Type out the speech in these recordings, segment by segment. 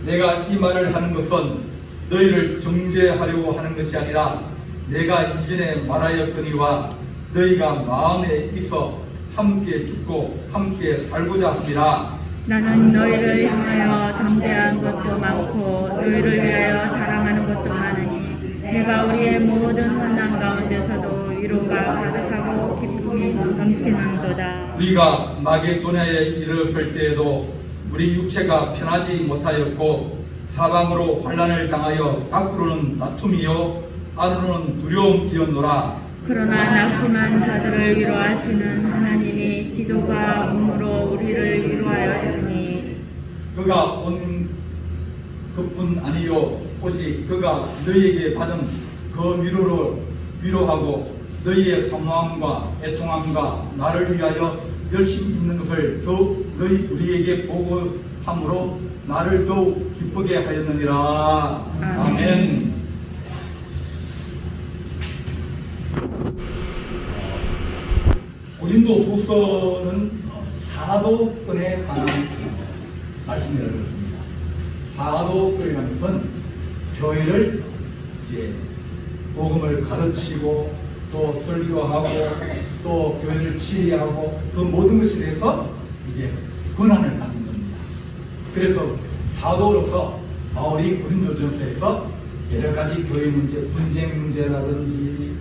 내가 이 말을 하는 것은 너희를 정죄하려고 하는 것이 아니라 내가 이전에 말하였거니와 너희가 마음에 있어 함께 죽고 함께 살고자 함이라. 나는 너희를 향하여 담대한 것도 많고 너희를 위하여 자랑하는 것도 많으니 내가 우리의 모든 환난 가운데서도 위로가 가득하고 기쁨이 넘치는도다. 우리가 마게도냐에 이르렀을 때에도 우리 육체가 편하지 못하였고 사방으로 환난을 당하여 밖으로는 다툼이요 안으로는 두려움이었노라. 그러나 낙심한 자들을 위로하시는 하나님이 기도가 몸으로 우리를 위로하였으니 그가 온 그뿐 아니요 오직 그가 너희에게 받은 그 위로를 위로하고 너희의 사모함과 애통함과 나를 위하여 열심히 있는 것을 더욱 너희 우리에게 보고함으로 나를 더욱 기쁘게 하였느니라. 아멘. 고린도 후서는 사도권에 관한 말씀을 드렸습니다. 사도권이라는 것은 교회를 이제 복음을 가르치고 또 설교하고 또 교회를 치리하고 그 모든 것에 대해서 이제 권한을 받는 겁니다. 그래서 사도로서 바울이 고린도전서에서 여러 가지 교회 문제, 분쟁 문제라든지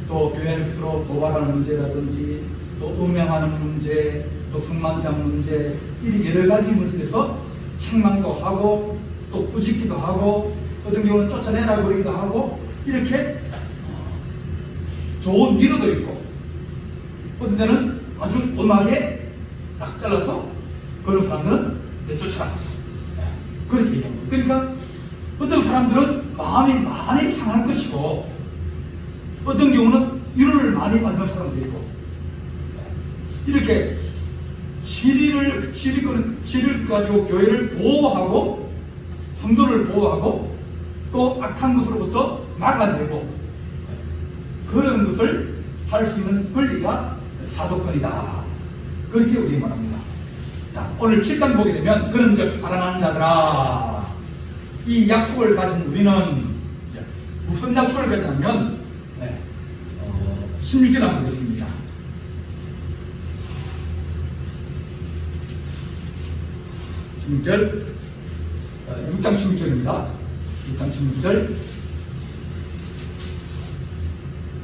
또 교회 안에 서로 도발하는 문제라든지 또 음행하는 문제, 또 승만장 문제, 이 여러 가지 문제에서 책망도 하고 또 꾸짖기도 하고 어떤 경우는 쫓아내라 그러기도 하고 이렇게 좋은 위로도 있고 어떤 데는 아주 음하게 딱 잘라서 그런 사람들은 내쫓아라 그렇게 얘기합니다. 그러니까 어떤 사람들은 마음이 많이 상할 것이고 어떤 경우는 위로를 많이 받는 사람도 있고 이렇게 진리를 가지고 교회를 보호하고 성도를 보호하고 또 악한 것으로부터 막아내고 그런 것을 할 수 있는 권리가 사도권이다. 그렇게 우리 말합니다. 자, 오늘 7장 보게 되면 그런즉 사랑하는 자들아 이 약속을 가진 우리는 무슨 약속을 가지냐면 16절 한번 보겠습니다. 16절 6장 16절입니다. 6장 16절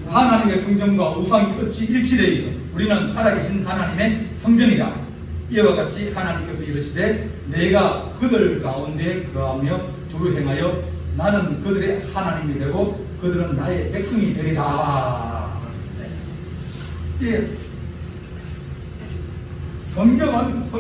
하나님의 성전과 우상이 어찌 일치되리요 우리는 살아계신 하나님의 성전이라. 이와 같이 하나님께서 이르시되 내가 그들 가운데 거하며 두루 행하여 나는 그들의 하나님이 되고 그들은 나의 백성이 되리라. 예. 성경은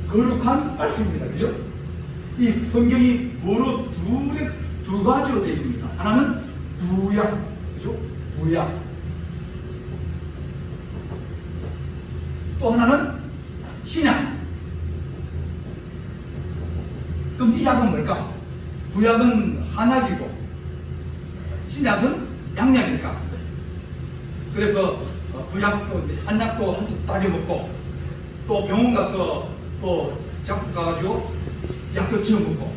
거룩한 말씀입니다. 그죠? 이 성경이 뭐로 두 가지로 되어 있습니다. 하나는 구약, 그죠? 구약. 또 하나는 신약. 그럼 이 약은 뭘까? 구약은 한약이고 신약은 양약일까? 그래서 구약도 한약도 한쪽 다려 먹고 또 병원 가서 또 잡고 가가지고 약도 지어 먹고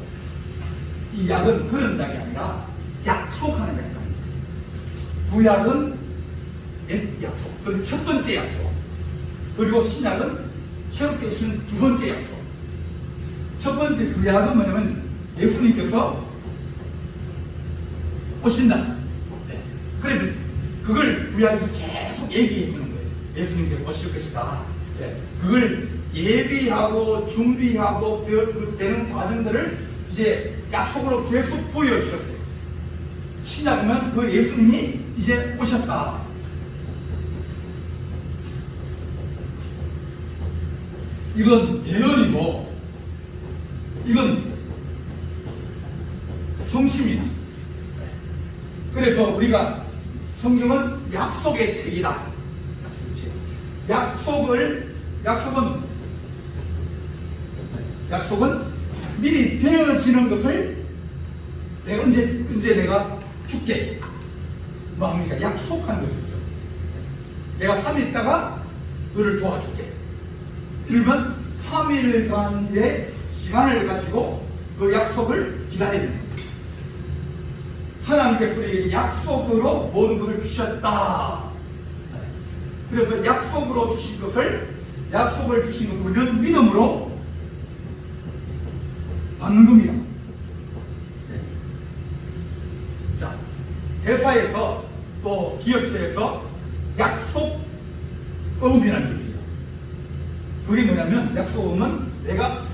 이 약은 그런 약이 아니라 약속하는 약입니다. 구약은 옛 약속, 그 첫 번째 약속. 그리고 신약은 새롭게 주신 두 번째 약속. 첫 번째 구약은 뭐냐면 예수님께서 오신다. 네. 그래서 그걸 구약에서 계속 얘기해 주는 거예요. 예수님께서 오실 것이다. 네. 그걸 예비하고 준비하고 되는 과정들을 이제 약속으로 계속 보여주셨어요. 신약은 그 예수님이 이제 오셨다. 이건 예언이고 이건 성심이다. 그래서 우리가 성경은 약속의 책이다. 약속은 미리 되어지는 것을 내가 언제 내가 죽게 뭐 합니까? 약속하는 것이죠. 내가 3일 있다가 너를 도와줄게. 이러면 3일간의 시간을 가지고 그 약속을 기다리는 거예요. 하나님께서 우리에게 약속으로 모든 것을 주셨다. 그래서 약속으로 주신 것을, 약속을 주신 것을 우리는 믿음으로 받는 겁니다. 네. 자, 회사에서 또 기업체에서 약속어음이라는 게 있어요. 그게 뭐냐면, 약속어음은 내가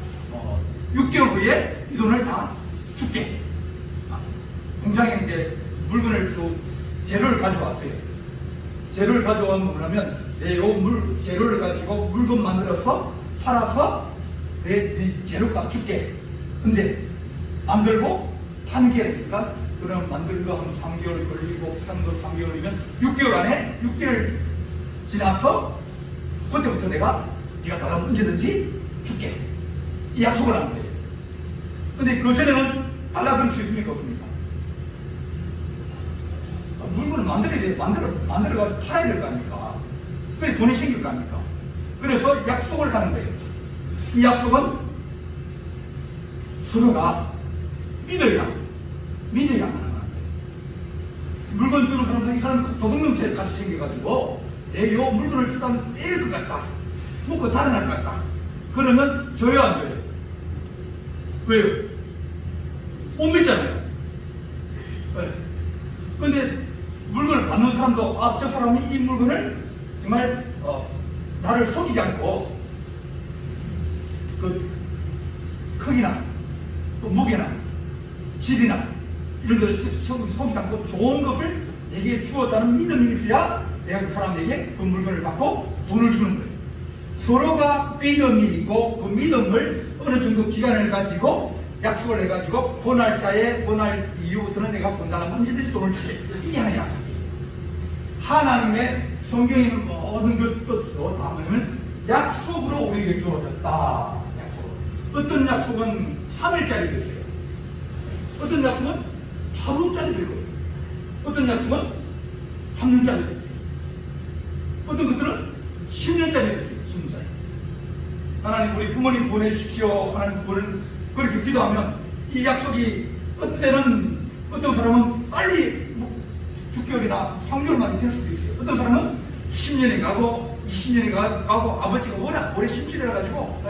6개월 후에 이 돈을 다 줄게. 공장에 이제 물건을 또 재료를 가져왔어요. 재료를 가져오면 뭐냐면, 재료를 가지고 물건 만들어서 팔아서 내 재료값 줄게. 근데 만들고 파는 게 있으니까, 그럼 만들고 한 3개월 걸리고 파는 거 3개월이면 6개월 안에 6개월 지나서 그때부터 내가 네가 달라면 언제든지 줄게. 이 약속을 하는 거예요. 근데 그 전에는 달라 그럴 수 있습니까? 없습니까? 물건을 만들어야 돼. 만들어가 팔아야 될 거 아닙니까? 그래 돈이 생길 거 아닙니까? 그래서 약속을 하는 거예요. 이 약속은 서로가 믿어야 하는 거예요. 물건 주는 사람들, 이 사람 도둑놈처럼 같이 생겨가지고 내 요 물건을 주다면 때릴 것 같다. 먹고 달아날 것 같다. 그러면 줘요, 안 줘요? 왜요? 못 믿잖아요. 네. 근데 물건을 받는 사람도, 아, 저 사람이 이 물건을 정말 나를 속이지 않고 그 크기나 또 무게나 질이나 이런 것을 속이지 않고 좋은 것을 내게 주었다는 믿음이 있어야 내가 그 사람에게 그 물건을 받고 돈을 주는 거예요. 서로가 믿음이 있고 그 믿음을 어느 정도 기간을 가지고 약속을 해가지고 그 날짜에 그 날 이후부터는 내가 본다면 언제든지 돈을 줄게. 이게 하나의 약속이에요. 하나님의 성경에 있는 모든 것도 다 뭐냐면 약속으로 우리에게 주어졌다. 약속으로. 어떤 약속은 3일짜리도 있어요. 어떤 약속은 하루짜리도 있고, 어떤 약속은 3년짜리도 있어요. 어떤 것들은 10년짜리도 있어요. 10년짜리. 하나님 우리 부모님 보내주십시오. 하나님 그렇게 기도하면 이 약속이 어때는 어떤 사람은 빨리 6개월이나 3개월만에 될 수도 있어요. 어떤 사람은 10년이 가고 20년이 가고 아버지가 워낙 오래 심취를 해가지고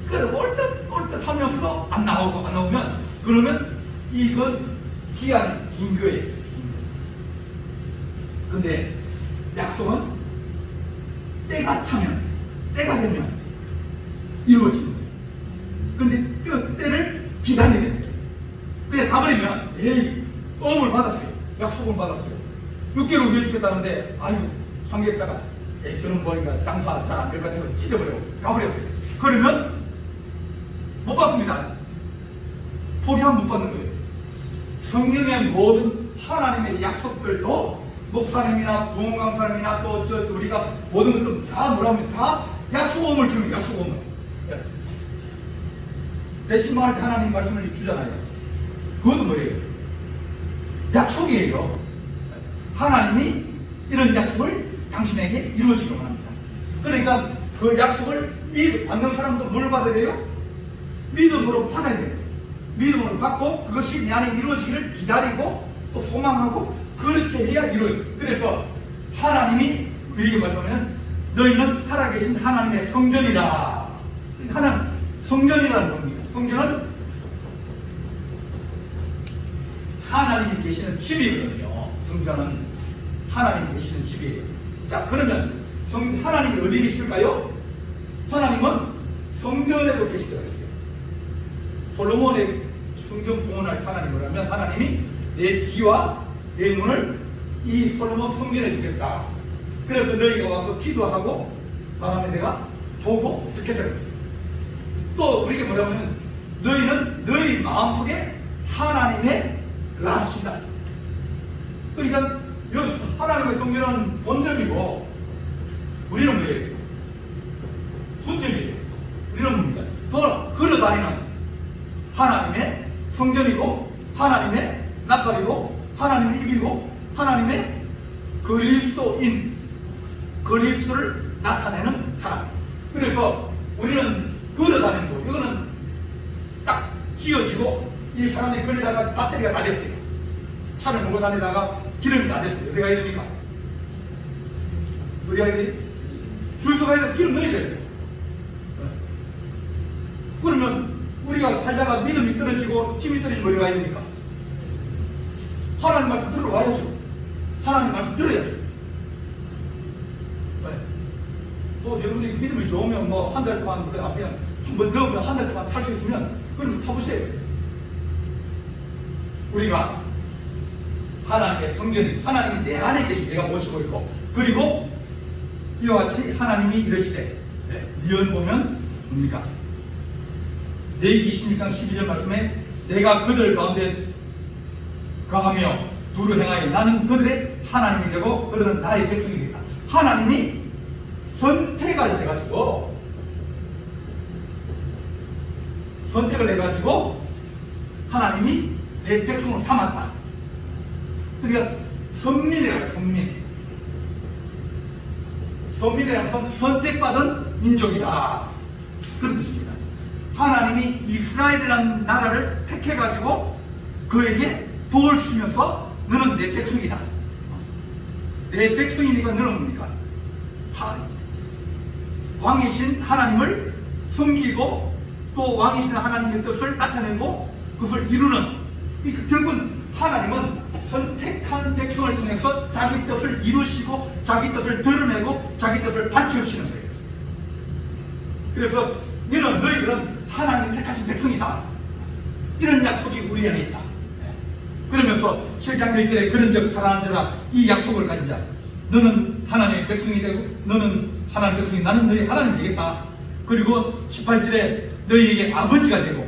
그래 올듯 하면서도 안 나오면 그러면 이건 기한이 긴 거예요. 근데 약속은 때가 되면 이루어지는 거예요. 근데 그 때를 기다려야 돼요. 그냥 가버리면 어음을 받았어요. 약속을 받았어요. 6개월 후에 주겠다는데 아이고 3개월 있다가 저는 보니까 장사 잘 안 될 것 같아서 찢어버리고 가버렸어요. 그러면 못 받습니다. 포기하면 못 받는 거예요. 성경의 모든 하나님의 약속들도 목사님이나 부흥강사님이나 또 우리가 모든 것들 다 뭐라면 다 약속음을 주는 약속음을. 배신망할 때 하나님 말씀을 주잖아요. 그것도 뭐예요? 약속이에요. 하나님이 이런 약속을 당신에게 이루어지려고 합니다. 그러니까 그 약속을 받는 사람도 뭘 받아야 돼요? 믿음으로 받아야 돼요. 믿음으로 받고 그것이 내 안에 이루어지기를 기다리고 또 소망하고 그렇게 해야 이루어져요. 그래서 하나님이 우리에게 말하면 너희는 살아계신 하나님의 성전이다. 성전이라는 겁니다. 성전은 하나님이 계시는 집이거든요. 성전은 하나님이 계시는 집이에요. 자, 그러면 하나님이 어디 계실까요? 하나님은 성전에도 계시더라고요. 솔로몬의 성전 봉헌할 하나님이라면 하나님이 내 귀와 내 눈을 이 솔로몬 성전에 주겠다. 그래서 너희가 와서 기도하고 말하면 내가 보고 듣겠다. 또 우리에게 뭐라면 너희는 너희 마음속에 하나님의 라시다. 그러니까 하나님의 성전은 본점이고 우리는 뭐예요? 분점이에요. 우리는 뭡니까? 더 걸어다니는 하나님의 성전이고 하나님의 나팔이고 하나님의 입이고 하나님의 그리스도인 그리스도를 나타내는 사람. 그래서 우리는 걸어다니는 거, 이거는 딱 쥐어지고 이 사람이 걸리다가 배터리가 다 됐어요. 차를 몰고 다니다가 기름이 다 됐어요. 어디 가야 됩니까? 어디 가야 돼? 줄 서가야 돼. 기름 넣어야 돼요. 그러면 우리가 살다가 믿음이 떨어지고 힘이 떨어지면 어디 가야 됩니까? 하나님 말씀 들으러 와야죠. 하나님 말씀 들어야죠. 또 여러분들이 믿음이 좋으면 뭐 한 달 동안 그 앞에 한번 넣으면 한 달 동안 탈 수 있으면 그럼 타보세요. 우리가 하나님의 성전, 하나님이 내 안에 계시 내가 모시고 있고, 그리고 이와 같이 하나님이 이러시되, 니언 보면 뭡니까? 레위기 26장 12절 말씀에 내가 그들 가운데 거하며 두루 행하여 나는 그들의 하나님이 되고 그들은 나의 백성이 되겠다. 하나님이 선택을 해가지고 선택을 해가지고 하나님이 내 백성을 삼았다. 그러니까 선민이라고 선민. 선민이라는 것은 선택받은 민족이다. 그런 뜻입니다. 하나님이 이스라엘이라는 나라를 택해가지고 그에게 복을 주시면서 너는 내 백성이다. 내 백성이니까 너는 뭡니까? 왕이신 하나님을 섬기고 또 왕이신 하나님의 뜻을 나타내고 그것을 이루는, 그러니까 결국은 하나님은 선택한 백성을 통해서 자기 뜻을 이루시고 자기 뜻을 드러내고 자기 뜻을 밝혀주시는 거예요. 그래서 너희들은 하나님이 택하신 백성이다. 이런 약속이 우리 안에 있다. 그러면서 7장 1절에 그런 적 사랑하는 자라 이 약속을 가진 자, 너는 하나님의 백성이 되고 너는 하나님의 백성이, 나는 너희 하나님이 되겠다. 그리고 18절에 너희에게 아버지가 되고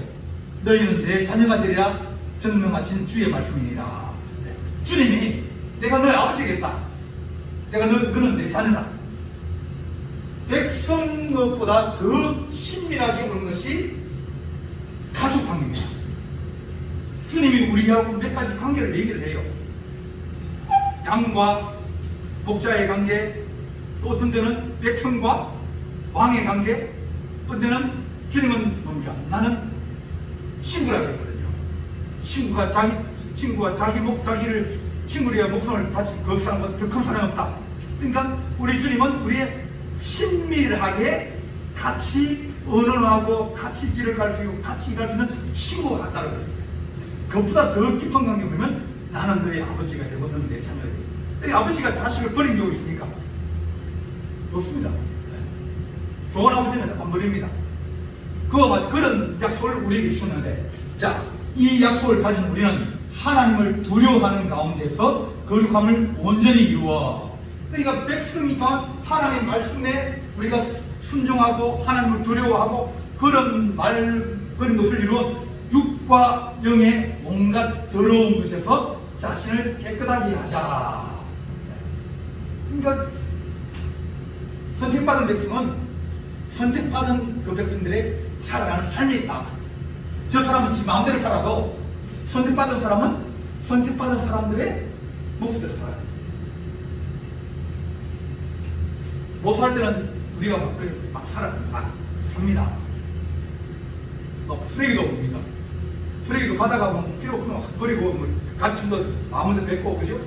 너희는 내 자녀가 되리라 전능하신 주의 말씀이니라. 주님이 내가 너희 아버지겠다. 내가 너는 내 자녀다. 백성보다 더 친밀하게 오는 것이 가족 관계입니다. 주님이 우리하고 몇 가지 관계를 얘기를 해요. 양과 목자의 관계, 또 어떤 데는 백성과 왕의 관계, 어떤 데는 주님은 뭡니까? 나는 친구라고 했거든요. 친구가 자기를 친구리가 목숨을 바친 그 사람보다 더 큰 사람이 없다. 그러니까 우리 주님은 우리의 친밀하게 같이 언어하고 같이 길을 갈 수 있고 같이 일할 수 있는 친구가 같다는 거예요. 그것보다 더 깊은 관계 보면 나는 너의 아버지가 되고 너는 내 자녀가 되고. 아버지가 자식을 버린 경우 있습니까? 없습니다. 좋은 아버지는 안 버립니다. 그와 마치 그런 약속을 우리에게 주셨는데, 자, 이 약속을 가진 우리는 하나님을 두려워하는 가운데서 거룩함을 온전히 이루어. 그러니까 백성이가 하나님 말씀에 우리가 순종하고 하나님을 두려워하고 그런 것을 이루어 육과 영의 온갖 더러운 것에서 자신을 깨끗하게 하자. 그러니까 선택받은 백성은 선택받은 그 백성들의 살아가는 삶이 있다. 저 사람은 지 마음대로 살아도 선택받은 사람은 선택받은 사람들의 모습대로 살아요. 못 살 때는 우리가 막 삽니다. 막 쓰레기도 옵니다. 쓰레기도 가다가 뭐 필요 없으면 확 버리고, 뭐 가시침도 아무데나 뱉고, 그죠?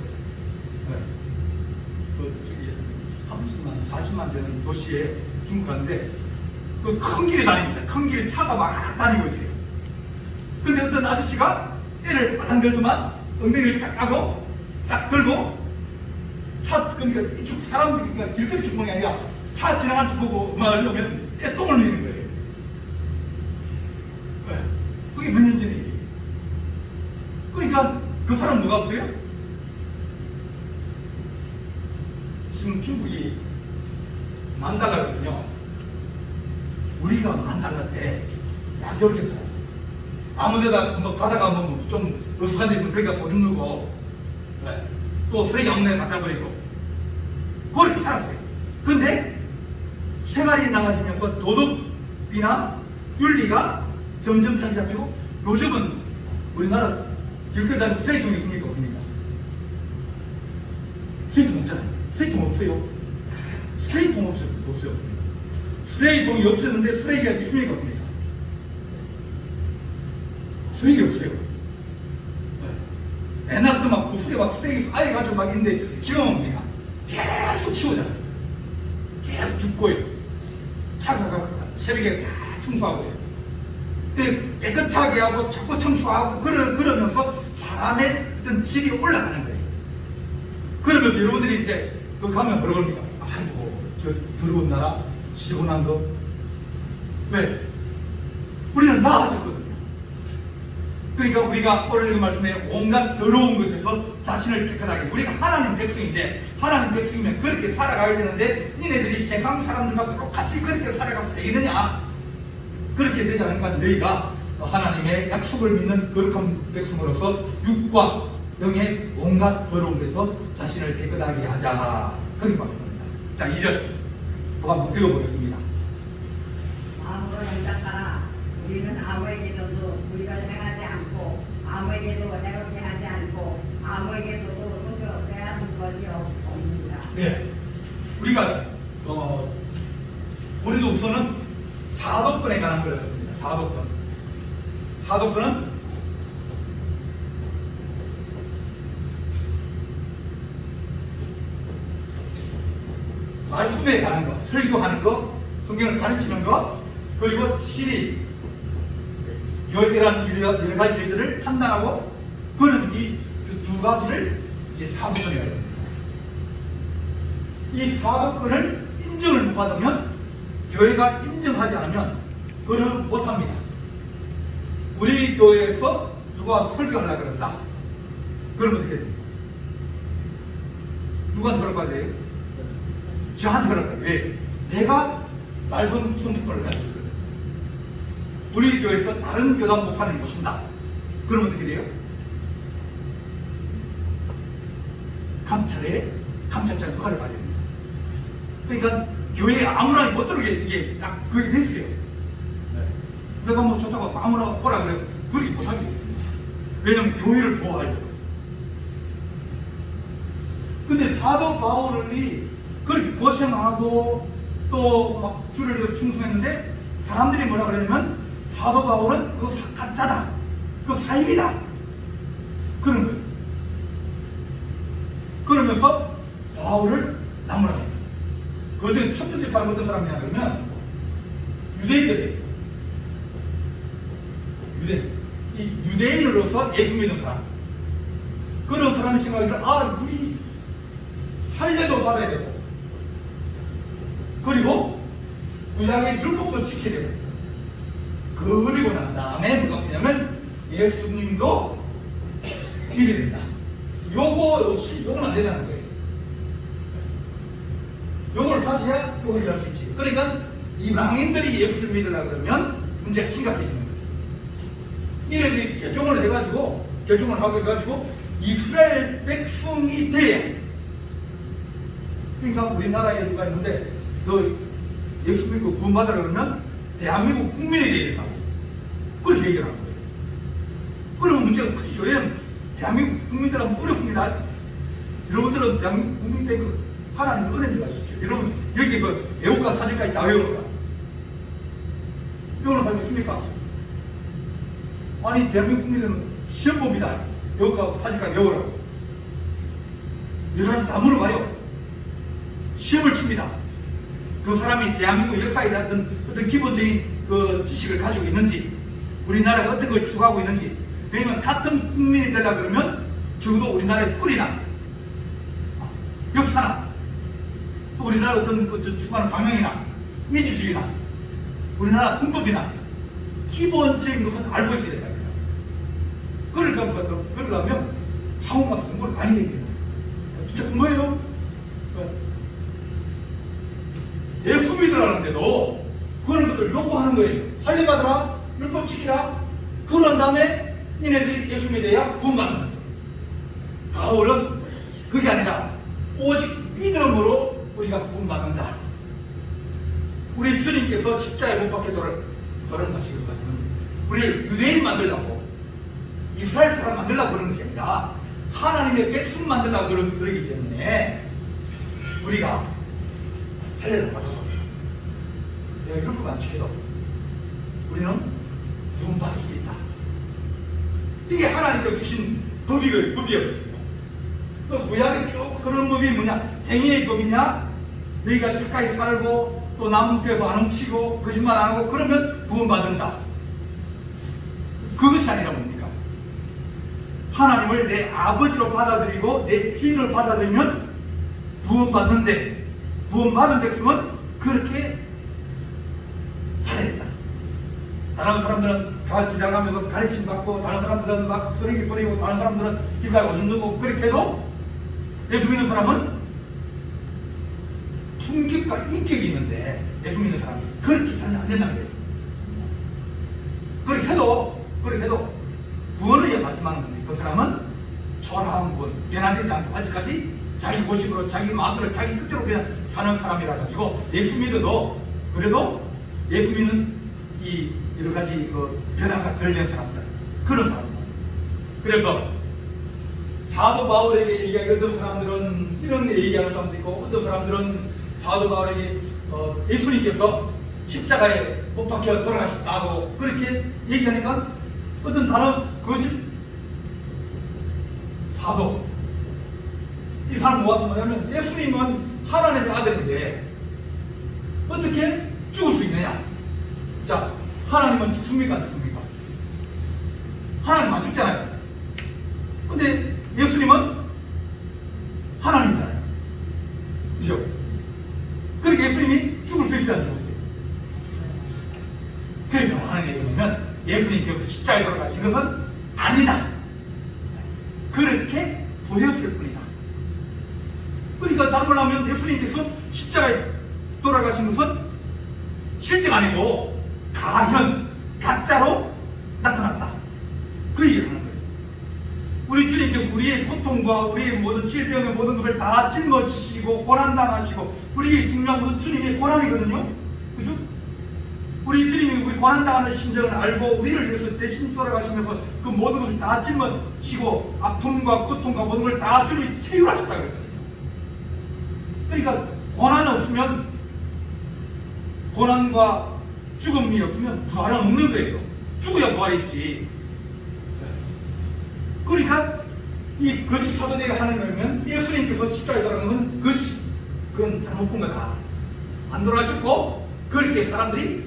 네. 그 저기 30만, 40만 되는 도시에 중국 가는데 그 큰 길에 다닙니다. 큰 길에 차가 막 다니고 있어요. 근데 어떤 아저씨가 애를 딱 들더만 엉덩이를 딱 까고 딱 들고 차, 그러니까 이쪽 사람들이, 그러니까 길거리 주공이 아니라 차 지나가는 쪽 보고 말을 하면 애 똥을 넣는 거예요. 왜? 그게 몇 년 전에 얘기예요. 그러니까 그 사람 누가 없어요? 지금 중국이 $10,000거든요. 우리가 $10,000때 약 10개 살았어요. 아무데다 뭐 가다가 뭐 좀 어수선한 데 있으면 거기가 소름 누고, 네. 또 쓰레기 엉덩이에 갖다 버리고 그렇게 살았어요. 근데 생활이 나아지면서 도덕이나 윤리가 점점 자리 잡히고, 요즘은 우리나라 길거리 다니면 쓰레기통 있습니까? 없습니까? 쓰레기통 없잖아요. 쓰레기통 없어요. 쓰레기통 없어요. 쓰레기통이 없었는데 쓰레기가 있습니까? 없습니까? 쓰레기 없어요. 옛날부터 막 구슬에 막 쓰레기 쌓여가지고 막 있는데 지금은 뭡니까? 계속 치우잖아요. 계속 줍고요. 차가 새벽에 다 청소하고요. 깨끗하게 하고 자꾸 청소하고 그러면서 사람의 어떤 질이 올라가는 거예요. 그러면서 여러분들이 이제 그 가면 뭐라고 합니까? 아이고 저 더러운 나라 지저분한 거. 왜? 우리는 나아졌거든요. 그러니까 우리가 오늘 그 말씀에 온갖 더러운 것에서 자신을 깨끗하게, 우리가 하나님 백성인데 하나님 백성이면 그렇게 살아가야 되는데 니네들이 세상 사람들과 똑같이 그렇게 살아가서 되겠느냐? 그렇게 되지 않으니까 너희가 하나님의 약속을 믿는 거룩한 백성으로서 육과 영의 온갖 더러운 것에서 자신을 깨끗하게 하자. 그렇게 말합니다. 자, 2절 또 한번 읽어보겠습니다. 마음으로 생각하라. 우리는 아무에게도 불의를 행하지 않고 아무에게도 해롭게 하지 않고 아무에게서도 손을 빼앗은 것이 없습니다. 네, 우리가 우리도 우선은 사도권에 관한 걸 했습니다. 사도권은 말씀에 관한 것, 설교하는 것, 성경을 가르치는 것, 그리고 진리, 교회라는 여러 가지 일들을 판단하고, 그런 이 두 가지를 이제 사도권이라고 합니다. 이 사도권을 인정을 못 받으면, 교회가 인정하지 않으면 그걸 못합니다. 우리 교회에서 누가 설교하려고 그런다. 그러면 어떻게 됩니까? 누구한테 허락받아야 돼요? 저한테 허락받아요. 왜? 내가 말씀 선택권을 가지고 있거든요. 우리 교회에서 다른 교단 목사님 모신다. 그러면 어떻게 돼요? 감찰자의 역할을 받아야 됩니다. 그러니까 교회에 아무나 못 들어오게 이게 딱 그게 됐어요. 내가 뭐 좋다고 아무나 오라 그래서 그렇게 못하겠어요. 왜냐면 교회를 보호하려고. 근데 사도 바울이 그렇게 고생하고 또 막 줄을 이어서 충성했는데 사람들이 뭐라 그러냐면 사도 바울은 그 가짜다. 그 사입이다. 그런 거예요. 그러면서 바울을 나무라고. 그 중에 첫 번째 사람 어떤 사람이냐 그러면 유대인들이에요. 유대인으로서 예수 믿는 사람. 그런 사람이 생각하기를 우리 할례도 받아야 되고 그리고 구약의 율법도 지켜야 되고 그리고 난 다음에 뭐가 되냐면 예수님도 믿어야 된다. 요거는 안 된다는 거예요. 요걸 가져야 요걸 할 수 있지. 그러니까 이방인들이 예수를 믿으려고 그러면 문제가 심각해지는 거예요. 이들이 결정을 하고 해가지고 이스라엘 백성이 돼야. 그러니까 우리나라에 누가 있는데 너 예수 믿고 구원받으라 그러면 대한민국 국민이 돼야 된다고. 그걸 얘기를 하는 거예요. 그러면 문제가 크죠. 왜냐면 대한민국 국민들은 어렵습니다. 여러분들은 대한민국 국민들 하나님의 은혜인 줄 아십시오. 여러분 여기서 애국가 사진까지 다 외웠어요. 외우는 사람 있습니까? 아니 대한민국 국민들은 시험 봅니다. 애국가 사진까지 외우라고. 여러 가지 다 물어봐요. 시험을 칩니다. 그 사람이 대한민국 역사에 대한 어떤 기본적인 그 지식을 가지고 있는지, 우리나라가 어떤 걸 추구하고 있는지. 왜냐면 같은 국민이 되려 그러면 적어도 우리나라의 뿌리나 역사나 또 우리나라 어떤 추구하는 방향이나 민주주의나 우리나라 헌법이나 기본적인 것은 알고 있어야 된다. 그러려면 학원 가서 공부를 많이 해야 됩니다. 진짜 공부해요. 예수 믿으라는데도 그런 것들 요구하는 거예요. 할례 받으라, 율법 지키라. 그런 다음에 니네들이 예수 믿어야 구원받는 거예요. 바울은 그게 아니라 오직 믿음으로 우리가 구원받는다. 우리 주님께서 십자가에 못 박혀 돌아가시거든요. 우리를 유대인 만들려고, 이스라엘 사람 만들려고 그러는 게 아니라 하나님의 백성 만들려고 그러기 때문에 우리가 할례를 받아서 내가 이런 것만 지켜도 우리는 구원받을 수 있다. 이게 하나님께서 주신 법이에요. 또 구약에 쭉 흐르는 법이 뭐냐? 행위의 법이냐? 너희가 착하게 살고 또 남께 안 훔치고 거짓말 안 하고 그러면 구원받는다. 그것이 아니라 뭡니까? 하나님을 내 아버지로 받아들이고 내 주인을 받아들이면 구원받는데, 구원받은 백성은 그렇게 살아야 된다. 다른 사람들은 같이 나가면서 가르침 받고, 다른 사람들은 막 쓰레기 버리고, 다른 사람들은 이거 오줌 누고 그렇게 해도 예수 믿는 사람은 품격과 인격이 있는데, 예수 믿는 사람이 그렇게 살면 안 된다는 거예요. 그렇게 해도 구원을 받지만 그 사람은 초라한 분, 변화되지 않고 아직까지 자기 고집으로, 자기 마음대로, 자기 뜻대로 그냥 사는 사람이라 가지고 예수 믿어도 그래도 예수 믿는 이 여러 가지 변화가 덜 된 사람들, 그런 사람들. 그래서 사도 바울에게 얘기하는 어떤 사람들은 이런 얘기하는 사람도 있고, 어떤 사람들은 사도 바울에게 예수님께서 십자가에 못 박혀 돌아가셨다고 그렇게 얘기하니까 어떤 다른 거짓 사도, 이 사람 모아서 뭐냐면 예수님은 하나님의 아들인데 어떻게 죽을 수 있느냐? 자, 하나님은 죽습니까? 안 죽습니까? 하나님 안 죽잖아요. 근데 예수님은 하나님이잖아요. 그죠? 그러니까 예수님이 죽을 수 있어야 안 죽었어요. 그래서 하나님이 그러면 예수님께서 십자가에 돌아가신 것은 아니다. 그렇게 보였을 뿐이다. 그러니까 다른 말 하면 예수님께서 십자가에 돌아가신 것은 실제가 아니고 가현, 가짜로 나타났다. 그 얘기를 하는 거예요. 우리 주님께서 우리의 고통과 우리의 모든 질병의 모든 것을 다 짊어지시고 고난당하시고, 우리의 중요한 것은 주님의 고난이거든요. 그죠? 우리 주님이 우리 고난당하는 심정을 알고 우리를 위해서 대신 돌아가시면서 그 모든 것을 다 짊어지고 아픔과 고통과 모든 걸 다 주님이 체휼하셨다고 그랬거든요. 그러니까 고난이 없으면, 고난과 죽음이 없으면 부활은 없는 거예요. 죽어야 부활이 있지. 그러니까 이 거짓 사도들이 하는 거면 예수님께서 십자가에 돌아가는 건 그건 잘못 본 거다. 안 돌아가셨고 그렇게 사람들이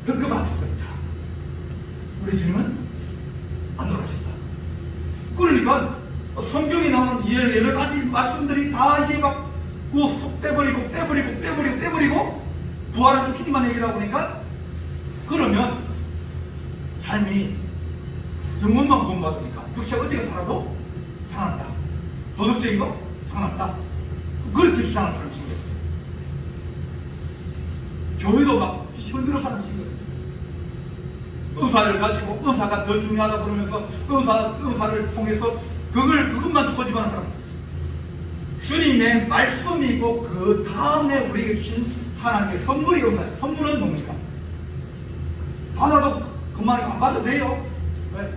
급급합니다. 우리 주님은 안 돌아가셨다. 그러니까 성경에 나오는 여러 가지 말씀들이 다 이게 막 빼버리고 부활하신 주님만 얘기하다 보니까, 그러면 삶이 영혼만 구원받으니까 육체가 어떻게 살아도 상한다. 도덕적인 거 상한다. 그렇게 주장하는 사람이 있는 거예요. 교회도 막 힘들어 사는 친구예요. 의사를 가지고 의사가 더 중요하다 그러면서 의사를 통해서 그것만 꼬집어하는 사람. 주님의 말씀이 있고 그 다음에 우리에게 주신 하나님의 선물이 의사예요. 선물은 뭡니까? 받아도 그만이고 안 받아도 돼요. 왜?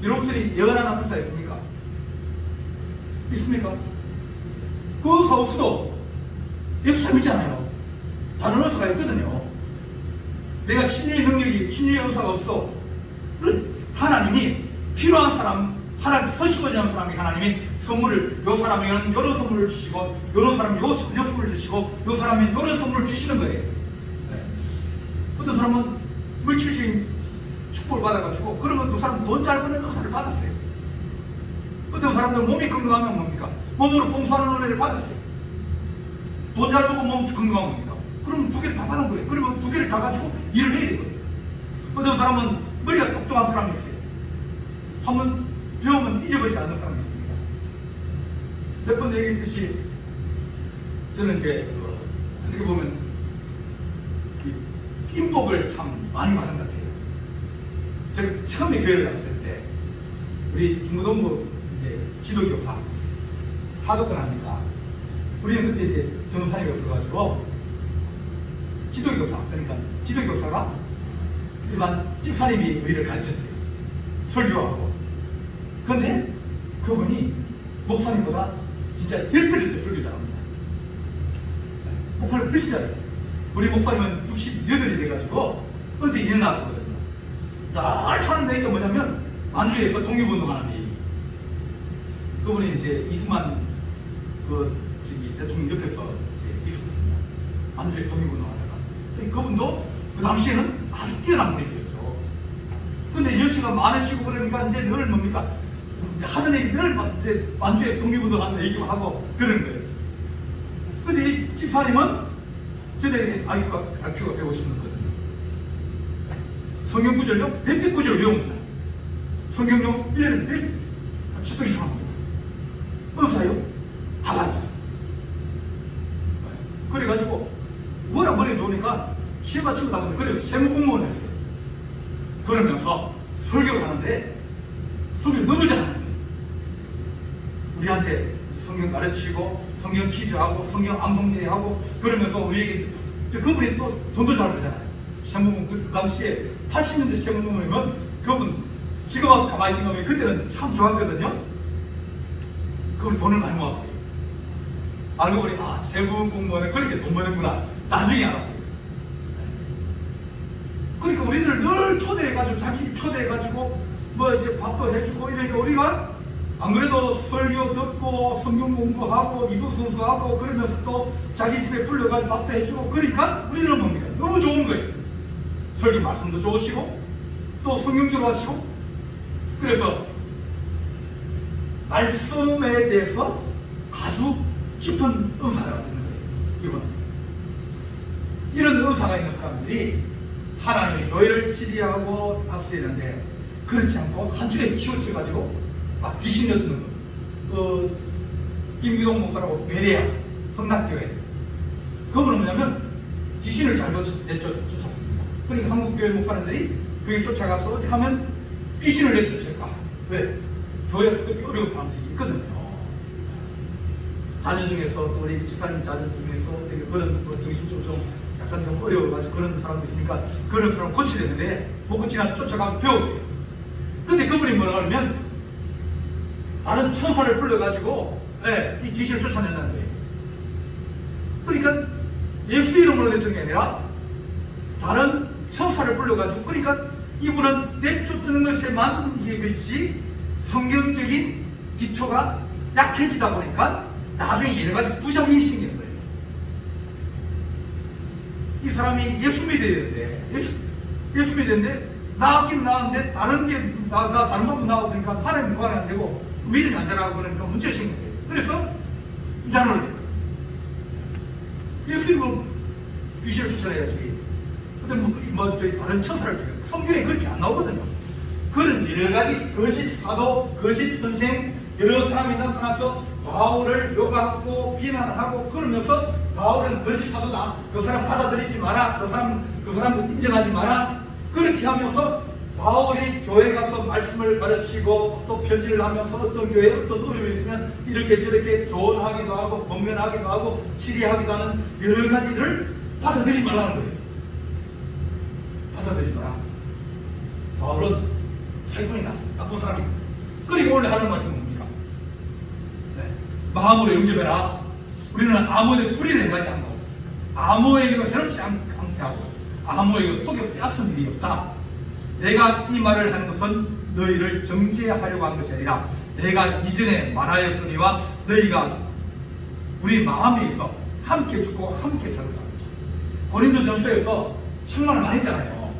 여러분들이 영원한 불사 있습니까? 있습니까? 그 의사 없어도 예수 믿잖아요. 다른 의사가 있거든요. 내가 신유의 능력이, 신유의 의사가 없어. 하나님이 필요한 사람, 하나님 서식어지는 사람이 하나님이 선물을, 요 사람에게는 요런 선물을 주시고, 요런 사람은 요 선물을 주시고, 요 사람은 요런 선물을 주시는 거예요. 네. 어떤 사람은 물질적인 축복을 받아가지고, 그러면 그 사람 돈 잘 버는 의사를 받았어요. 어떤 사람들은 몸이 건강하면 뭡니까? 몸으로 봉사하는 은혜를 받았어요. 돈 잘 벌고 몸 건강한 겁니다. 그럼 두 개를 다 받은 거예요. 그러면 두 개를 다 가지고 일을 해야 되거든요. 어떤 사람은 머리가 똑똑한 사람이 있어요. 한번 배우면 잊어버리지 않는 사람이 있습니다. 몇 번 얘기했듯이 저는 이제 어떻게 보면 인복을 참 많이 받은 것 같아요. 제가 처음에 교회를 갔을 때 우리 중고등부 이제 지도교사 하도권 하니까 우리는 그때 이제 전도사님이 없어가지고 지도교사, 그러니까 지도교사가 일반 집사님이 우리를 가르쳤어요. 설교하고. 그런데 그분이 목사님보다 진짜 10배를 더 설교 잘합니다. 목사님 몇이 잘해요. 우리 목사님은 68이 돼가지고 어디 일어났거든요. 날 하는 얘기가 뭐냐면 만주에서 독립운동하는 얘기. 그분이 이제 이승만 대통령 옆에서 이제 있었거든요. 만주에서 독립운동하다가. 그분도 그 당시에는 아주 뛰어난 분이었죠. 근데 여시가 많으시고 그러니까 이제 늘 뭡니까? 하던 얘기 늘 이제 만주에서 독립운동하는 얘기만 하고 그러는 거예요. 근데 이 집사님은 전에 IQ가 150거든요. 성경 구절요? 몇백 구절 외웁니다. 성경요? 1년에 10도 이상 합니다. 의사요? 다 받았어요. 그래가지고 뭐라 머리 좋으니까 시험과 치고 나오는데 그래서 세무공무원 했어요. 그러면서 설교를 하는데 설교 너무 잘하는 거예요. 우리한테 성경 가르치고 성경 퀴즈하고 성경 암송대회하고 그러면서 우리에게 그분이 또 돈도 잘 벌잖아요. 세무공무원 그 당시에 80년대 세무공무원이면 그분 지금 와서 가만히 생각하면 그때는 참 좋았거든요. 그분이 돈을 많이 모았어요. 알고 보니 세무공무원은 그렇게 돈 버는구나 나중에 알았어요. 그러니까 우리들 늘 초대해가지고 자기 초대해가지고 뭐 이제 밥도 해주고 이러니까 우리가 안 그래도 설교 듣고 성경 공부하고 이부 순수하고 그러면서 또 자기 집에 불러가지고 밥도 해주고 그러니까 우리는 뭡니까? 너무 좋은 거예요. 설교 말씀도 좋으시고 또 성경주로 하시고 그래서 말씀에 대해서 아주 깊은 의사가 있는 거예요. 이번 이런 의사가 있는 사람들이 하나님의 교회를 지리하고 다스리는데 그렇지 않고 한쪽에 치우쳐가지고 막 귀신 엿드는 거. 김기동 목사라고 베레아 성낙교회 그분은 뭐냐면 귀신을 잘 쫓았습니다. 그러니까 한국교회 목사님들이 그게 쫓아가서 어떻게 하면 귀신을 내쫓을까? 왜? 교회에서 그렇게 어려운 사람들이 있거든요. 자녀 중에서 또 우리 집사님 자녀 중에서 되게 그런 정신적으로 좀 약간 좀 어려워가지고 그런 사람도 있으니까 그런 사람 고치려는데 못 고치나 쫓아가서 배웠어요. 근데 그분이 뭐라고 하면 다른 천사를 불러가지고 이 귀신을 쫓아낸다는 거예요. 그러니까 예수 이름으로 내쫓는 게 아니라 다른 천사를 불러가지고 그러니까 이분은 내쫓는 것에만 이게 그렇지 성경적인 기초가 약해지다 보니까 나중에 여러 가지 부작용이 생기는 거예요. 이 사람이 예수 믿어야 되는데 예수 믿었는데 나았긴 나았는데 다른 게 다른 방법 나오고 그러니까 하나님 구원이 안 되고 믿음이 안 자라고 그러니까 문제가 생긴 거예요. 그래서 이단으로 돼요. 예수 믿고 귀신을 쫓아내야지. 근데 저희 다른 천사를 죽여요. 성경에 그렇게 안 나오거든요. 그런 여러 가지 거짓 사도, 거짓 선생 여러 사람이 나타나서 바울을 욕하고 비난하고 그러면서 바울은 거짓 사도다. 그 사람 받아들이지 마라. 그 사람 인정하지 마라. 그렇게 하면서 바울이 교회 가서 말씀을 가르치고 또 편지를 하면서 어떤 교회에 어떤 어려움이 있으면 이렇게 저렇게 조언하기도 하고 권면하기도 하고 치리하기도 하는 여러 가지를 받아들이지 말라는 거예요. 받아들이지 마라. 바울은 사기꾼이다. 나쁜 사람이다. 그리고 원래 하는 말씀은 뭡니까? 마음으로 영접해라. 우리는 아무에도 뿌리를 내가지 않고 아무에게도 해롭지 않게 하고 아무에게도 속여 빼앗은 일이 없다. 내가 이 말을 하는 것은 너희를 정죄하려고 한 것이 아니라 내가 이전에 말하였거니와 너희가 우리 마음에 있어 함께 죽고 함께 살다. 고린도전서에서 책망을 많이 했잖아요.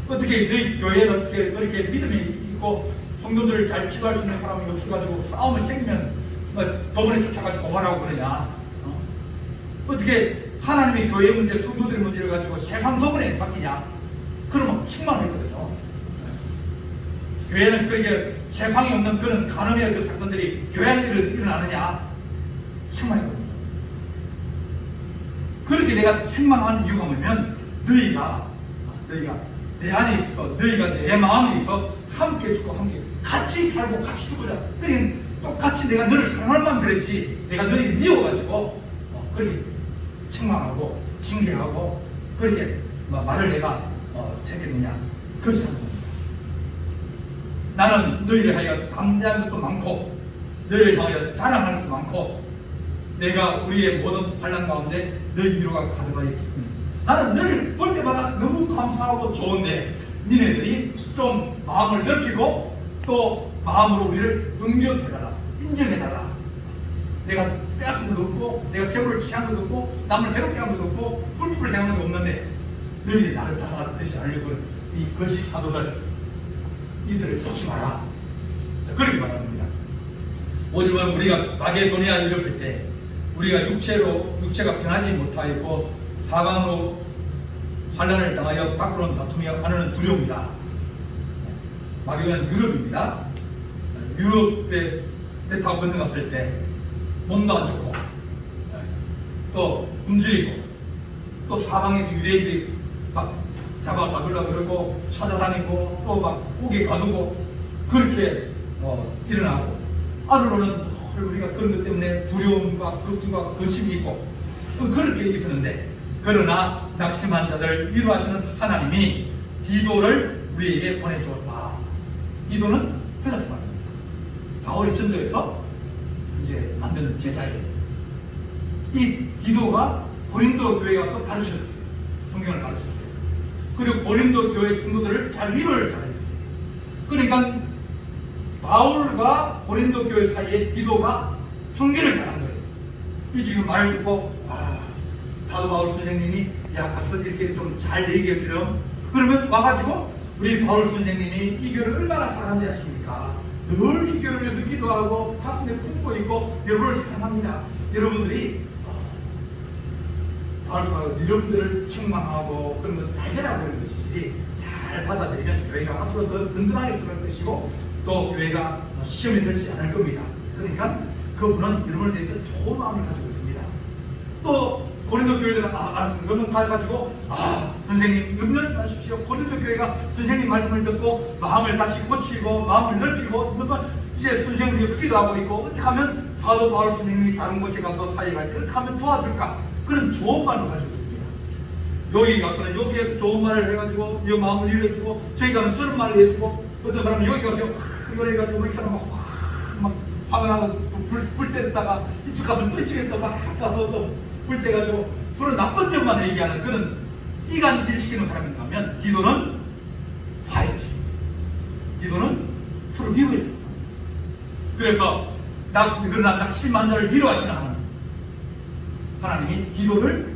어떻게 너희 교회는 어떻게 그렇게 믿음이 있고 성도들을 잘 지도할 수 있는 사람이 없어가지고 싸움을 생기면 법원에 쫓아가지고 고발하고 그러냐? 어떻게 하나님의 교회 문제, 성도들의 문제를 가지고 세상 법원에 맡기냐? 그러면 책망했거든요. 교회는 그렇게 세상에 없는 그런 간음의 그 사건들이 교회 안에 일어나느냐? 책망했거든요. 그렇게 내가 책망하는 이유가 뭐냐면 너희가 내 안에 있어, 너희가 내 마음에 있어 함께 죽고 함께 같이 살고 같이 죽고자. 그러니까 똑같이 내가 너를 사랑할 만 그랬지. 내가 너희를 미워가지고 그렇게 책망하고 징계하고 그렇게 말을 내가 챙겼느냐? 그렇지 않습니다. 나는 너희를 하여 담대한 것도 많고 너희를 향하여 자랑하는 것도 많고 내가 우리의 모든 환난 가운데 너희 위로가 가득하게 나는 너를 볼 때마다 너무 감사하고 좋은데 니네들이 좀 마음을 넓히고 또 마음으로 우리를 응접해달라, 인정해달라. 내가 빼앗은 것도 없고 내가 재물을 취한 것도 없고 남을 해롭게 한 것도 없고 뿔뿔 대하는 것도 없는데 너희들이 나를 받아들이지 않으려고 이 거짓 사도들 이들을 속지 마라. 자, 그렇게 말합니다. 오지만 우리가 마게도니아에 이르렀을 때 우리가 육체가 변하지 못하였고 사방으로 환난을 당하여 밖으로 다투며 하는 두려움이다. 마게도니아는 유럽입니다. 유럽에 배 타고 건너갔을 때 몸도 안 좋고 또 굶주리고 또 사방에서 유대인들이 막 잡아 박으려고 그러고 찾아다니고 또 막 옥에 가두고 그렇게 일어나고 아루로는 우리가 그런 것 때문에 두려움과 걱정과 근심이 있고 그렇게 있었는데 그러나 낙심한 자들을 위로하시는 하나님이 디도를 우리에게 보내주었다. 디도는 페르스 말입니다. 바울이 전도에서 이제 만든 제자예요. 이 디도가 고린도 교회에 가서 가르쳤어요. 성경을 가르쳤어요. 그리고 고린도 교회 성도들을 잘 위로를 잘했어요. 그러니까 바울과 고린도 교회 사이에 디도가 중개를 잘한 거예요. 이 지금 말을 듣고 사도 바울 선생님이 가서 이렇게 좀 잘 얘기해 주렴. 그러면 와가지고 우리 바울 선생님이 이 교회를 얼마나 사랑하는지 아십니까? 늘 이 교회를 위해서 기도하고 가슴에 품고 있고 여러분을 사랑합니다. 여러분들이 바울과 여러분들을 책망하고 그런 거 잘 해라 그런 것이지 잘 받아들이면 교회가 앞으로 더 든든하게 들어갈 것이고 또 교회가 시험에 들지 않을 겁니다. 그러니까 그분은 여러분에 대해서 좋은 마음을 가지고 있습니다. 또 고린도 교회들은 알았습니다. 그러면 가가지고 선생님 염려하지 마십시오. 고린도 교회가 선생님 말씀을 듣고 마음을 다시 고치고 마음을 넓히고 이제 선생님을 위해서 기도하고 있고 어떻게 하면 사도 바울 선생님이 다른 곳에 가서 사역할 때 어떻게 하면 도와줄까 그런 좋은 마음을 가지고 있습니다. 여기 가서는 여기에서 좋은 말을 해가지고 이 마음을 위로해주고 저희 가면 저런 말을 해주고 어떤 사람은 여기 가서 이걸 해가지고 이 사람 막 화가 나고 불 때렸다가 이쪽 가서 또 이쪽에 또 막 가서 또 불 때가지고 서로 나쁜 점만 얘기하는 그런 이간질 시키는 사람인가 하면 디도는 화해지. 디도는 서로 위로해. 그래서 그러나 낙심한 자를 위로하시는 하나님이 디도를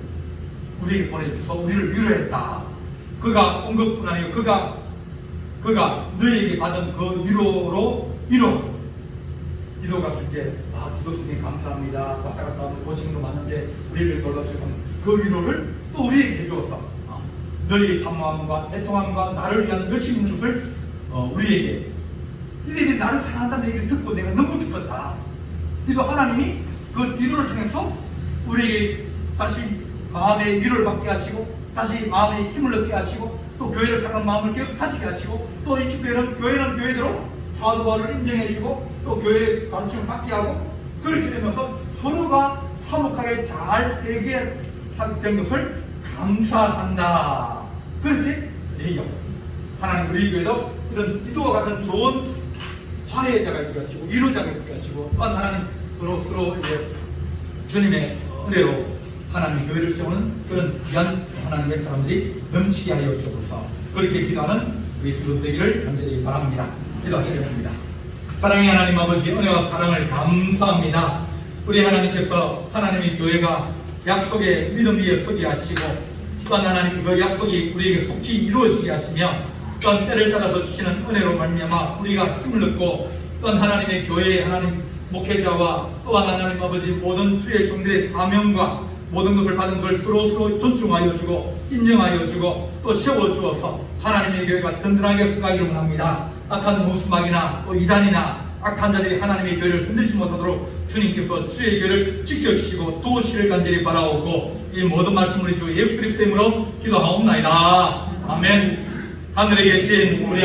우리에게 보내주셔서 우리를 위로했다. 그가 온 것뿐 아니고 그가 너희에게 받은 그 위로로 위로하고 디도 갔을 때 디도 선생님 감사합니다. 왔다 갔다 하면 고생도 많은데 우리를 돌봐주시고 그 위로를 또 우리에게 해주었어. 너희의 사모함과 애통함과 나를 위한 열심히 있는 것을 우리에게 니네들이 나를 사랑한다는 얘기를 듣고 내가 너무 기뻤다. 디도 하나님이 그 디도를 통해서 우리에게 다시 마음의 위로를 받게 하시고 다시 마음의 힘을 얻게 하시고 또 교회를 사랑하는 마음을 계속 가지게 하시고 또 이쪽 교회는 교회대로 사도 바울을 인정해주고 또 교회의 가르침을 받게 하고 그렇게 되면서 서로가 화목하게 잘 해결된 것을 감사한다. 그렇게 얘기하고 있습니다. 하나님 우리 교회도 이런 기도와 같은 좋은 화해자가 있게 하시고 위로자가 있게 하시고 또한 하나님 서로 이제 주님의 은혜로 하나님의 교회를 세우는 그런 귀한 하나님의 사람들이 넘치게 하여 주옵소서. 그렇게 기도하는 우리 성도 되기를 간절히 바랍니다. 기도하시겠습니다. 사랑의 하나님 아버지 은혜와 사랑을 감사합니다. 우리 하나님께서 하나님의 교회가 약속의 믿음 위에 서게 하시고 또한 하나님 그 약속이 우리에게 속히 이루어지게 하시며 또한 때를 따라서 주시는 은혜로 말미암아 우리가 힘을 얻고 또한 하나님의 교회의 하나님 목회자와 또한 하나님 아버지 모든 주의 종들의 사명과 모든 것을 받은 것을 서로 존중하여 주고 인정하여 주고 또 세워주어서 하나님의 교회가 든든하게 서가기를 원합니다. 악한 무스막이나 또 이단이나 악한 자들이 하나님의 교회를 흔들지 못하도록 주님께서 주의 교회를 지켜주시고 도우시기를 간절히 바라오고 이 모든 말씀을 주 예수 그리스도의 이름으로 기도하옵나이다. 아멘. 하늘에 계신 우리